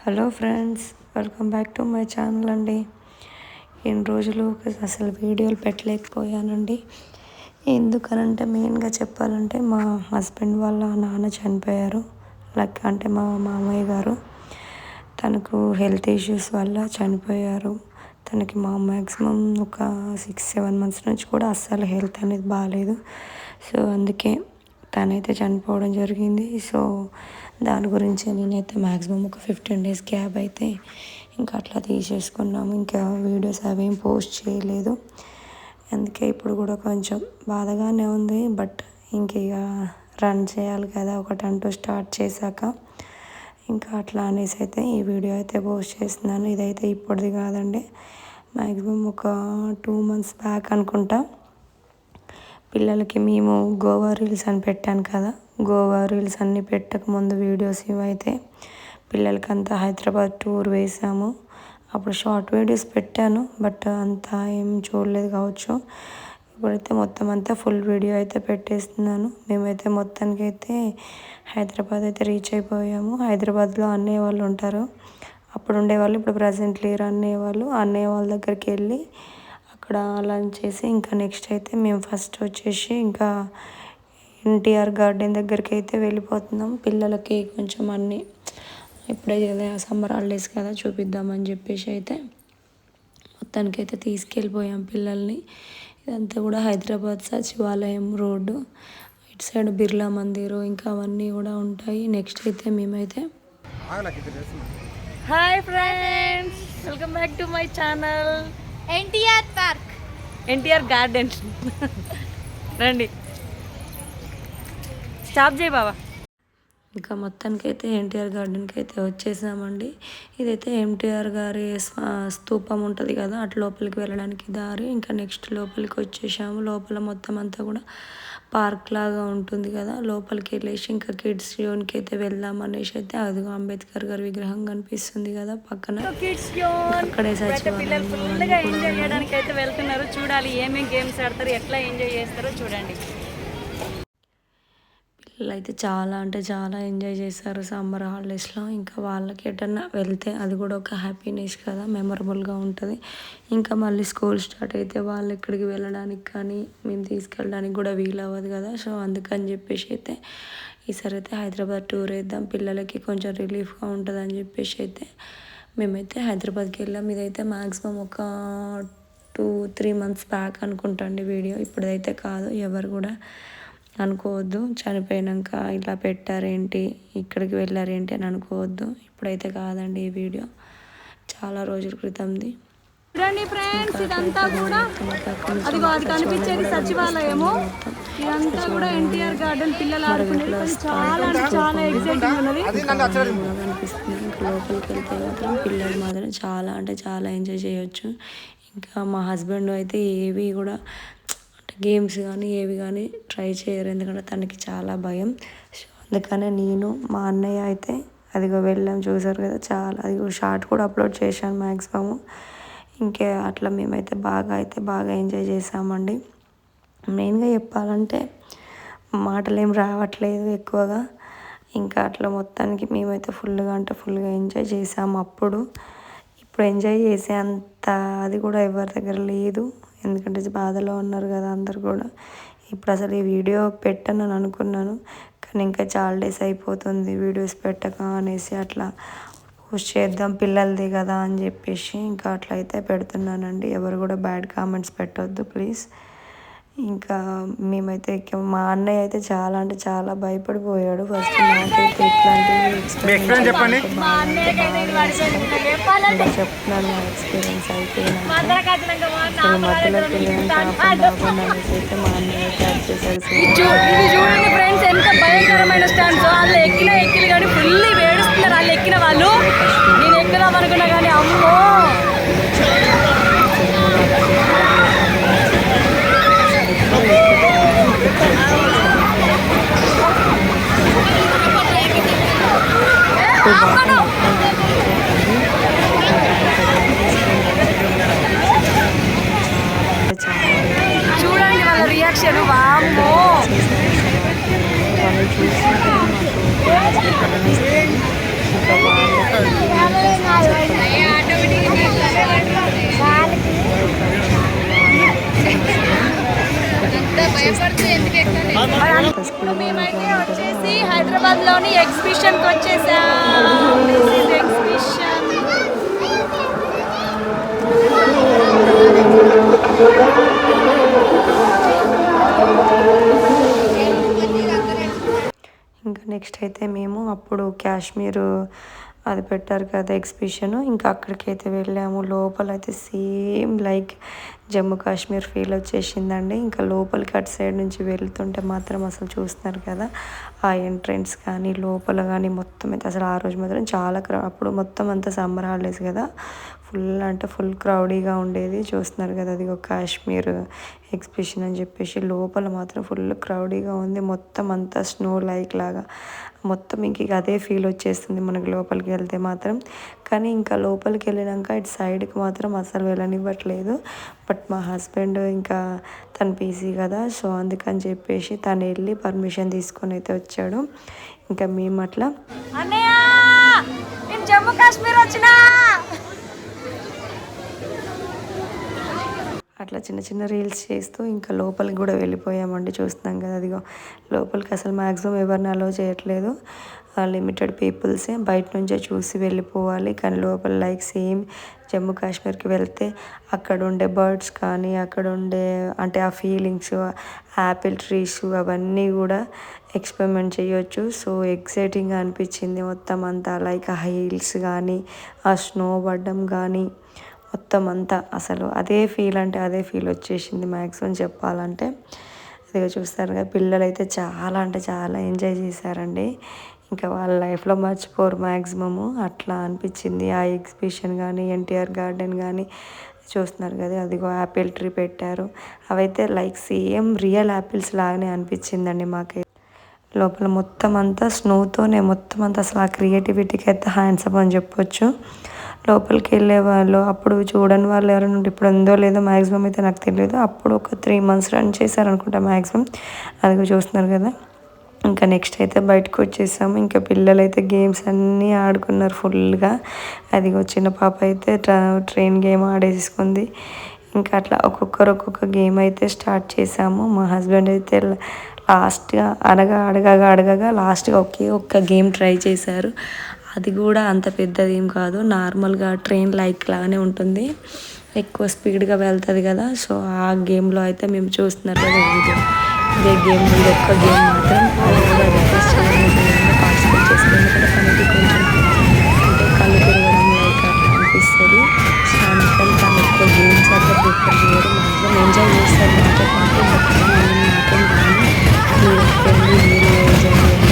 Hello friends, welcome back to my channel అండి. ఎన్ని రోజులు అసలు వీడియోలు పెట్టలేకపోయానండి. ఎందుకనంటే మెయిన్గా చెప్పాలంటే మా హస్బెండ్ వాళ్ళ నాన్న చనిపోయారు. అంటే మా మామయ్య గారు తనకు హెల్త్ ఇష్యూస్ వల్ల చనిపోయారు. తనకి మ్యాక్సిమం ఒక 6-7 months నుంచి కూడా అస్సలు హెల్త్ అనేది బాగాలేదు. సో అందుకే తనైతే చనిపోవడం జరిగింది. సో దాని గురించి నేనైతే మ్యాక్సిమం ఒక 15 days గ్యాప్ అయితే ఇంకా అట్లా తీసేసుకున్నాము. ఇంకా వీడియోస్ అవేం పోస్ట్ చేయలేదు. అందుకే ఇప్పుడు కూడా కొంచెం బాధగానే ఉంది. బట్ ఇంక రన్ చేయాలి కదా ఒకటంటూ స్టార్ట్ చేశాక. ఇంకా అట్లా అనేసి అయితే ఈ వీడియో అయితే పోస్ట్ చేస్తున్నాను. ఇదైతే ఇప్పటిది కాదండి, మ్యాక్సిమం ఒక 2 months బ్యాక్ అనుకుంటా. పిల్లలకి మేము గోవా రీల్స్ అని పెట్టాను కదా, గోవా రీల్స్ అన్నీ పెట్టకముందు వీడియోస్ ఇవైతే పిల్లలకి అంతా హైదరాబాద్ టూర్ వేసాము. అప్పుడు షార్ట్ వీడియోస్ పెట్టాను, బట్ అంతా ఏం చూడలేదు కావచ్చు. ఇప్పుడైతే మొత్తం అంతా ఫుల్ వీడియో అయితే పెట్టేస్తున్నాను. మేమైతే మొత్తానికి అయితే హైదరాబాద్ అయితే రీచ్ అయిపోయాము. హైదరాబాద్లో అన్నయ్య వాళ్ళు ఉంటారు, అప్పుడు ఉండేవాళ్ళు, ఇప్పుడు ప్రజెంట్ లేరు అన్నయ్య వాళ్ళ దగ్గరికి వెళ్ళి అక్కడ లంచ్ చేసి ఇంకా నెక్స్ట్ అయితే మేము ఫస్ట్ వచ్చేసి ఇంకా ఎన్టీఆర్ గార్డెన్ దగ్గరికి అయితే వెళ్ళిపోతున్నాం. పిల్లలకి కొంచెం అన్నీ ఇప్పుడే సమ్మర్ హాలిడేస్ కదా చూపిద్దామని చెప్పేసి అయితే మొత్తానికైతే తీసుకెళ్ళిపోయాం పిల్లల్ని. ఇదంతా కూడా హైదరాబాద్ సచివాలయం రోడ్డు, ఇటు సైడ్ బిర్లా మందిరు ఇంకా అవన్నీ కూడా ఉంటాయి. నెక్స్ట్ అయితే మేమైతే hi friends, welcome back to my channel NTR park, NTR garden. రండి, స్టాప్ చేయి బాబా. ఇంకా మొత్తానికి అయితే ఎన్టీఆర్ గార్డెన్కి అయితే వచ్చేసామండి. ఇదైతే ఎన్టీఆర్ గారి స్తూపం ఉంటుంది కదా, అటు లోపలికి వెళ్ళడానికి దారి. ఇంకా నెక్స్ట్ లోపలికి వచ్చేసాము. లోపల మొత్తం అంతా కూడా పార్క్ లాగా ఉంటుంది కదా, లోపలికి వెళ్ళేసి ఇంకా కిడ్స్ జోన్కి అయితే వెళ్దాం అనేసి అయితే అది అంబేద్కర్ గారి విగ్రహం కనిపిస్తుంది కదా పక్కన, అక్కడే సచివాలయం ఎంజాయ్ చేయడానికి అయితే వెళ్తున్నారు. చూడాలి ఏమేమి గేమ్స్ ఆడతారు, ఎట్లా ఎంజాయ్ చేస్తారో చూడండి. పిల్లలు అయితే చాలా అంటే చాలా ఎంజాయ్ చేశారు సమ్మర్ హాలిడేస్లో. ఇంకా వాళ్ళకి ఎటన్నా వెళ్తే అది కూడా ఒక హ్యాపీనెస్ కదా, మెమరబుల్గా ఉంటుంది. ఇంకా మళ్ళీ స్కూల్ స్టార్ట్ అయితే వాళ్ళు ఎక్కడికి వెళ్ళడానికి కానీ మేము తీసుకెళ్ళడానికి కూడా వీలు అవ్వదు కదా. సో అందుకని చెప్పేసి అయితే ఈసారి అయితే హైదరాబాద్ టూర్ వేద్దాం, పిల్లలకి కొంచెం రిలీఫ్గా ఉంటుంది అని చెప్పేసి అయితే మేమైతే హైదరాబాద్కి వెళ్ళాం. ఇదైతే మ్యాక్సిమం ఒక 2-3 months బ్యాక్ అనుకుంటా అండి వీడియో. ఇప్పుడైతే కాదు, ఎవరు కూడా అనుకోవద్దు చనిపోయాక ఇలా పెట్టారేంటి, ఇక్కడికి వెళ్ళారేంటి అని అనుకోవద్దు. ఇప్పుడైతే కాదండి ఈ వీడియో, చాలా రోజుల క్రితంది. చూడండి ఫ్రెండ్స్, ఇదంతా కూడా అది కనిపించేది సచివాలయము. ఇదంతా కూడా ఎన్టీఆర్ గార్డెన్, పిల్లలు ఆడుకునేది. చాలా అంటే చాలా ఎగ్జైటింగ్ ఉన్నది కనిపిస్తుంది. ఇంకా లోపలికి వెళ్తే మాత్రం పిల్లలు మాత్రం చాలా అంటే చాలా ఎంజాయ్ చేయొచ్చు. ఇంకా మా హస్బెండ్ అయితే ఏవి కూడా గేమ్స్ కానీ ఏవి కానీ ట్రై చేయరు, ఎందుకంటే తనకి చాలా భయం. సో అందుకనే నేను మా అన్నయ్య అయితే అదిగో వెళ్ళాం, చూసారు కదా. చాలా అదిగో షార్ట్ కూడా అప్లోడ్ చేశాను మ్యాక్సిమము. ఇంకే అట్లా మేమైతే బాగా ఎంజాయ్ చేసామండి. మెయిన్గా చెప్పాలంటే మాటలు ఏం రావట్లేదు ఎక్కువగా. ఇంకా అట్లా మొత్తానికి మేమైతే ఫుల్గా ఎంజాయ్ చేసాము. ఇప్పుడు ఎంజాయ్ చేసే అంత అది కూడా ఎవరి దగ్గర లేదు, ఎందుకంటే బాధలో ఉన్నారు కదా అందరు కూడా. ఇప్పుడు అసలు ఈ వీడియో పెట్టను అని అనుకున్నాను, కానీ ఇంకా చాలా డేస్ అయిపోతుంది వీడియోస్ పెట్టక అనేసి అట్లా పోస్ట్ చేద్దాం పిల్లలది కదా అని చెప్పేసి ఇంకా అట్లా అయితే పెడుతున్నానండి. ఎవరు కూడా బ్యాడ్ కామెంట్స్ పెట్టొద్దు ప్లీజ్. ఇంకా మేమైతే మా అన్నయ్య అయితే చాలా అంటే చాలా భయపడిపోయాడు ఫస్ట్. నాకైతే ఇట్లాంటివి చెప్తున్నాను నా ఎక్స్పీరియన్స్ అయితే మధ్యలో పిల్లలని కాకుండా అనేసి అయితే మా అన్నయ్య క్యాచ్ చేశారు. చూడండి ఫ్రెండ్స్, ఎంత భయంకరమైన స్టాండ్స్. వాళ్ళు ఎక్కిలు కానీ ఫుల్ వేడుస్తున్నారు. వాళ్ళు ఎక్కిన వాళ్ళు, నేను ఎక్కుదాం అనుకున్నా కానీ అమ్మో. చూడండి వాళ్ళ రియాక్షన్, వామ్మో. వాళ్ళు చూసి మేమైతే వచ్చేసి హైదరాబాద్లోని ఎగ్జిబిషన్కి వచ్చేసాం. ఎగ్జిబిషన్ ఇంకా నెక్స్ట్ అయితే మేము అప్పుడు కాశ్మీర్ అది పెట్టారు కదా ఎగ్జిబిషన్, ఇంకా అక్కడికి అయితే వెళ్ళాము. లోపల అయితే same like Jammu Kashmir feel వచ్చేసిందండి. ఇంకా లోపలికి అటు సైడ్ నుంచి వెళ్తుంటే మాత్రం అసలు చూస్తున్నారు కదా ఆ ఎంట్రెన్స్ కానీ లోపల కానీ మొత్తం అయితే అసలు ఆ రోజు మాత్రం చాలా అప్పుడు మొత్తం అంతా సమ్మర్ హాలిడేస్ కదా, ఫుల్ అంటే ఫుల్ క్రౌడీగా ఉండేది. చూస్తున్నారు కదా అది ఒక కాశ్మీర్ ఎగ్జిబిషన్ అని చెప్పేసి లోపల మాత్రం ఫుల్ క్రౌడీగా ఉంది. మొత్తం అంతా స్నో లైక్ లాగా మొత్తం ఇంక అదే ఫీల్ వచ్చేస్తుంది మనకి లోపలికి వెళ్తే మాత్రం. కానీ ఇంకా లోపలికి వెళ్ళినాక ఇటు సైడ్కి మాత్రం అసలు వెళ్ళనివ్వట్లేదు. బట్ మా హస్బెండ్ ఇంకా తను పీసీ కదా, సో అందుకని చెప్పేసి తను వెళ్ళి పర్మిషన్ తీసుకొని అయితే వచ్చాడు. ఇంకా మేము అట్లా అన్నయ్య నేను జమ్మూ కాశ్మీర్ వచ్చినా అట్లా చిన్న చిన్న రీల్స్ చేస్తూ ఇంకా లోపలికి కూడా వెళ్ళిపోయామండి. చూస్తున్నాం కదా అదిగో లోపలికి అసలు మ్యాక్సిమం ఎవరిని అలో చేయట్లేదు, లిమిటెడ్ పీపుల్సే బయట నుంచే చూసి వెళ్ళిపోవాలి. కానీ లోపల లైక్ సేమ్ జమ్మూ కాశ్మీర్కి వెళ్తే అక్కడ ఉండే బర్డ్స్ కానీ అక్కడ ఉండే అంటే ఆ ఫీలింగ్స్, యాపిల్ ట్రీస్ అవన్నీ కూడా ఎక్స్పెరిమెంట్ చేయొచ్చు. సో ఎక్సైటింగ్గా అనిపించింది మొత్తం అంతా. లైక్ ఆ హిల్స్ కానీ ఆ స్నో పడ్డం కానీ మొత్తం అంతా అసలు అదే ఫీల్ అంటే అదే ఫీల్ వచ్చేసింది మ్యాక్సిమం చెప్పాలంటే. అదిగా చూస్తారు కదా పిల్లలు అయితే చాలా అంటే చాలా ఎంజాయ్ చేశారండి. ఇంకా వాళ్ళ లైఫ్లో మర్చిపోరు మ్యాక్సిమము. అట్లా అనిపించింది ఆ ఎగ్జిబిషన్ కానీ ఎన్టీఆర్ గార్డెన్ కానీ. చూస్తున్నారు కదా అదిగో యాపిల్ ట్రీ పెట్టారు, అవైతే లైక్ సేమ్ రియల్ యాపిల్స్ లాగానే అనిపించిందండి మాకైతే. లోపల మొత్తం అంతా స్నోతోనే మొత్తం అంతా అసలు ఆ క్రియేటివిటీకి అయితే హ్యాండ్సప్ అని చెప్పొచ్చు. లోపలికి వెళ్ళే వాళ్ళు అప్పుడు చూడని వాళ్ళు ఎవరైనా ఉంటే ఇప్పుడు ఉందో లేదో మ్యాక్సిమం అయితే నాకు తెలియదు. అప్పుడు ఒక 3 months రన్ చేశారనుకుంటా మ్యాక్సిమం. అదిగో చూస్తున్నారు కదా. ఇంకా నెక్స్ట్ అయితే బయటకు వచ్చేసాము. ఇంకా పిల్లలు అయితే గేమ్స్ అన్నీ ఆడుకున్నారు ఫుల్గా. అదిగో చిన్న పాప అయితే ట్రైన్ గేమ్ ఆడేసుకుంది. ఇంకా అట్లా ఒక్కొక్క గేమ్ అయితే స్టార్ట్ చేసాము. మా హస్బెండ్ అయితే లాస్ట్గా అడగగా లాస్ట్గా ఒక్క గేమ్ ట్రై చేశారు. అది కూడా అంత పెద్దది ఏం కాదు, నార్మల్గా ట్రైన్ లైక్ లాగానే ఉంటుంది, ఎక్కువ స్పీడ్గా వెళ్తుంది కదా. సో ఆ గేమ్లో అయితే మేము చూస్తున్నారు కదా ఇదే గేమ్, ఇది ఒక్క గేమ్ మాత్రం అది కూడా రిక్వెస్ట్ చేయడం పార్టిసిపేట్ చేస్తారు. ఎందుకంటే తనకి కొంచెం అంటే కళ్ళు తిరగడం లైక్ అట్లా అనిపిస్తుంది. సో అందుకని తను ఎక్కువ గేమ్స్ అట్లా ప్రిఫర్ చేయరు, మాత్రం ఎంజాయ్ చేస్తారు నాతో పాటు. బట్ నేను మాత్రం కానీ మీరు ఎక్కండి మీరు ఎంజాయ్ చేయాలి.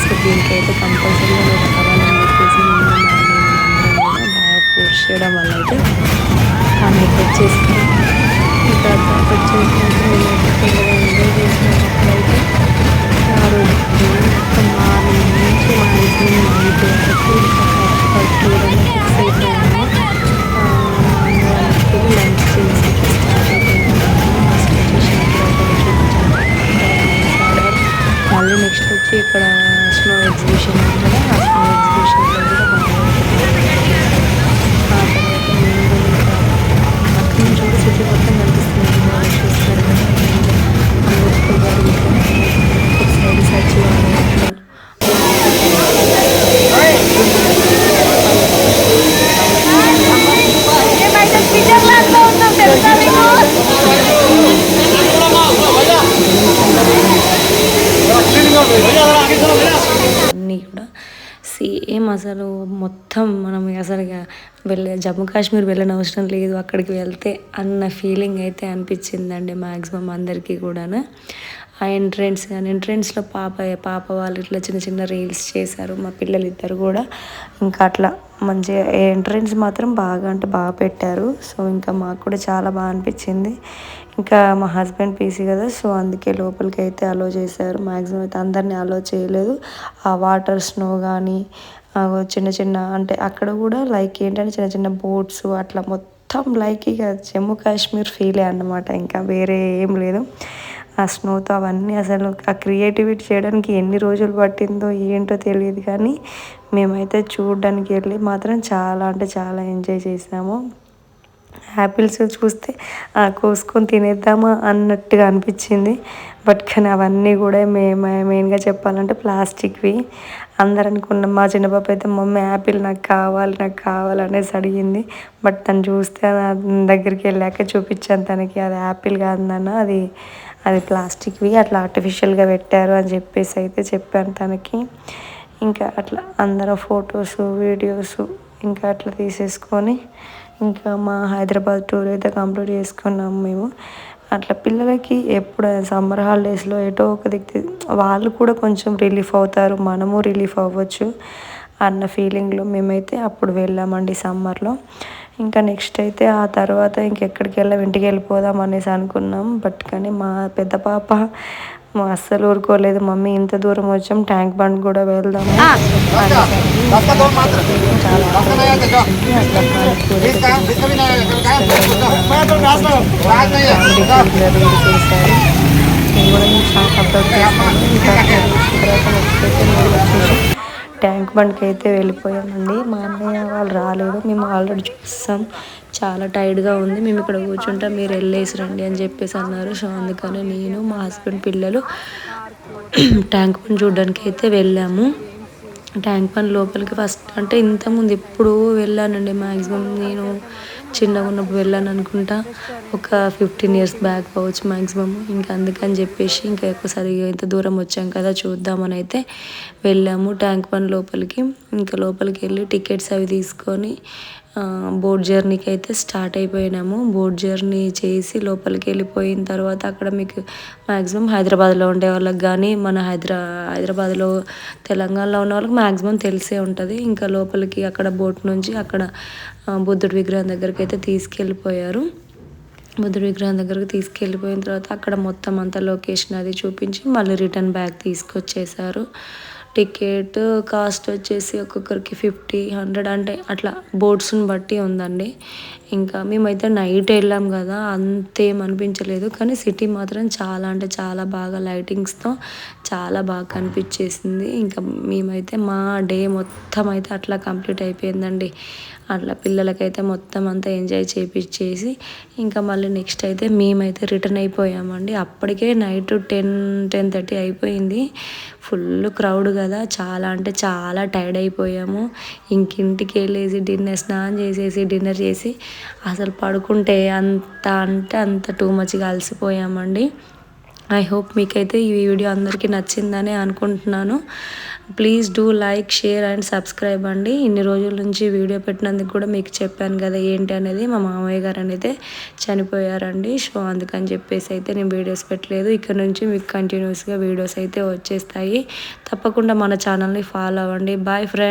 సో దీనికైతే కంపల్సరీగా మీరు కావాలని చెప్పేసి నేను బాగా ఫోర్స్ చేయడం వల్ల అయితే ఆమె వచ్చేసి ఇంకా వచ్చేసినప్పుడు నేనైతే తొందరగా ఎంజాయ్ చేసినప్పుడైతే ఆ రోజు మొత్తం మార్నింగ్ నుంచి మ్యాక్సిమం నైట్ వరకు చూడడానికి ఫిక్స్ అయిపోయాము. వాళ్ళకి లంచ్ చేసి స్టార్ట్ అయిపోయింది. ఫస్ట్ వచ్చేసి మళ్ళీ నెక్స్ట్ వచ్చి ఇక్కడ స్నో ఎగ్జిబిషన్ ఉంది కదా, ఆ స్నో ఎగ్జిబిషన్లో కూడా బాగా ఆ తర్వాత మేము ఇంకా అక్కడి నుంచి కూడా సిటీ మొత్తం కనిపిస్తుంది. చూస్తారు కదా అంబేద్కర్ గారు ఒక సైడ్ సచివాలయం స్విట్జర్లాండ్లో ఉన్నాం తెలుసా మీకు? అన్నీ కూడా సేమ్ అసలు మొత్తం మనం అసలు జమ్మూ కాశ్మీర్ వెళ్ళని అవసరం లేదు అక్కడికి వెళ్తే అన్న ఫీలింగ్ అయితే అనిపించిందండి మ్యాక్సిమం అందరికీ కూడా. ఆ ఎంట్రెన్స్లో పాప వాళ్ళు ఇట్లా చిన్న చిన్న రీల్స్ చేశారు మా పిల్లలు ఇద్దరు కూడా. ఇంకా అట్లా మంచిగా ఎంట్రెన్స్ మాత్రం బాగా అంటే బాగా పెట్టారు. సో ఇంకా మాకు కూడా చాలా బాగా అనిపించింది. ఇంకా మా హస్బెండ్ పీసీ కదా, సో అందుకే లోపలికి అయితే అలో చేశారు. మ్యాక్సిమం అయితే అందరినీ అలో చేయలేదు. ఆ వాటర్ స్నో కానీ చిన్న అంటే అక్కడ కూడా లైక్ ఏంటంటే చిన్న చిన్న బోట్స్ అట్లా మొత్తం లైక్ ఇక జమ్మూ కాశ్మీర్ ఫీలే అన్నమాట, ఇంకా వేరే ఏం లేదు. ఆ స్నోతో అవన్నీ అసలు ఆ క్రియేటివిటీ చేయడానికి ఎన్ని రోజులు పట్టిందో ఏంటో తెలియదు, కానీ మేమైతే చూడడానికి వెళ్ళి మాత్రం చాలా అంటే చాలా ఎంజాయ్ చేసాము. యాపిల్స్ చూస్తే కోసుకొని తినేద్దామా అన్నట్టుగా అనిపించింది. బట్ కానీ అవన్నీ కూడా మెయిన్గా చెప్పాలంటే ప్లాస్టిక్వి. అందరు అనుకున్నాం. మా చిన్న పాప అయితే మమ్మీ యాపిల్ నాకు కావాలి అనేసి అడిగింది. బట్ తను చూస్తే దగ్గరికి వెళ్ళాక చూపించాను తనకి, అది యాపిల్ కాదు నాన్న, అది ప్లాస్టిక్వి, అట్లా ఆర్టిఫిషియల్గా పెట్టారు అని చెప్పేసి అయితే చెప్పాను తనకి. ఇంకా అట్లా అందరం ఫొటోస్ వీడియోస్ ఇంకా అట్లా తీసేసుకొని ఇంకా మా హైదరాబాద్ టూర్ అయితే కంప్లీట్ చేసుకున్నాము మేము. అట్లా పిల్లలకి ఎప్పుడు సమ్మర్ హాలిడేస్లో ఎటో ఒక దిక్కు వాళ్ళు కూడా కొంచెం రిలీఫ్ అవుతారు, మనము రిలీఫ్ అవ్వచ్చు అన్న ఫీలింగ్లో మేమైతే అప్పుడు వెళ్ళామండి సమ్మర్లో. ఇంకా నెక్స్ట్ అయితే ఆ తర్వాత ఇంకెక్కడికి ఇంటికి వెళ్ళిపోదాం అనేసి అనుకున్నాం. బట్ కానీ మా పెద్ద పాప అస్సలు ఊరుకోలేదు, మమ్మీ ఇంత దూరం వచ్చాం ట్యాంక్ బండ్ కూడా వెళ్దాము ట్యాంక్ బండ్కి అయితే వెళ్ళిపోయామండి. మా అన్నయ్య వాళ్ళు రాలేదు, మేము ఆల్రెడీ చూస్తాం, చాలా టైర్డ్గా ఉంది, మేము ఇక్కడ కూర్చుంటాం, మీరు వెళ్ళేసి రండి అని చెప్పేసి అన్నారు. సో అందుకని నేను మా హస్బెండ్ పిల్లలు ట్యాంక్ బండ్ చూడడానికి అయితే వెళ్ళాము. ట్యాంక్ బండ్ లోపలికి ఫస్ట్ అంటే ఇంతకుముందు ఎప్పుడూ వెళ్ళానండి, మ్యాక్సిమం నేను చిన్నగా ఉన్నప్పుడు వెళ్ళాను అనుకుంటా, ఒక 15 years బ్యాక్ అవ్వచ్చు మ్యాక్సిమం. ఇంకా అందుకని చెప్పేసి ఇంకా ఒకసారి ఇంత దూరం వచ్చాం కదా చూద్దామని అయితే వెళ్ళాము ట్యాంక్ బండ్ లోపలికి. ఇంకా లోపలికి వెళ్ళి టికెట్స్ అవి తీసుకొని బోట్ జర్నీకి అయితే స్టార్ట్ అయిపోయినాము. బోట్ జర్నీ చేసి లోపలికి వెళ్ళిపోయిన తర్వాత అక్కడ మీకు మ్యాక్సిమం హైదరాబాద్లో ఉండే వాళ్ళకి కానీ మన హైదరాబాద్లో తెలంగాణలో ఉన్న వాళ్ళకి మ్యాక్సిమం తెలిసే ఉంటుంది. ఇంకా లోపలికి అక్కడ బోట్ నుంచి అక్కడ బుద్ధుడి విగ్రహం దగ్గరికి అయితే తీసుకెళ్ళిపోయారు. బుద్ధుడి విగ్రహం దగ్గరకు తీసుకెళ్ళిపోయిన తర్వాత అక్కడ మొత్తం అంతా లొకేషన్ అది చూపించి మళ్ళీ రిటర్న్ బ్యాక్ తీసుకొచ్చేసారు. టికెట్ కాస్ట్ వచ్చేసి ఒక్కొక్కరికి 50, 100 అంటే అట్లా బోట్స్ని బట్టి ఉందండి. ఇంకా మేమైతే నైట్ వెళ్ళాం కదా అంతేం అనిపించలేదు, కానీ సిటీ మాత్రం చాలా అంటే చాలా బాగా లైటింగ్స్తో చాలా బాగా కనిపించేసింది. ఇంకా మేమైతే మా డే మొత్తం అయితే అట్లా కంప్లీట్ అయిపోయిందండి. అట్లా పిల్లలకైతే మొత్తం అంతా ఎంజాయ్ చేపించేసి ఇంకా మళ్ళీ నెక్స్ట్ అయితే మేమైతే రిటర్న్ అయిపోయామండి. అప్పటికే నైట్ 10-10:30 అయిపోయింది. ఫుల్ క్రౌడ్ కదా, చాలా అంటే చాలా టైర్డ్ అయిపోయాము. ఇంటికి వెళ్ళేసి స్నానం చేసేసి డిన్నర్ చేసి అసలు పడుకుంటే అంత టూ మచ్గా అలసిపోయామండి. ఐ హోప్ మీకైతే ఈ వీడియో అందరికీ నచ్చిందని అనుకుంటున్నాను. Please do like, share and subscribe అండి. ఇన్ని రోజుల నుంచి వీడియో పెట్టినందుకు కూడా మీకు చెప్పాను కదా ఏంటి అనేది, మా మామయ్య గారు అనేది చనిపోయారండి. సో అందుకని చెప్పేసి అయితే నేను వీడియోస్ పెట్టలేదు. ఇక్కడ నుంచి మీకు కంటిన్యూస్గా వీడియోస్ అయితే వచ్చేస్తాయి. తప్పకుండా మన ఛానల్ని ఫాలో అవ్వండి. Bye friends.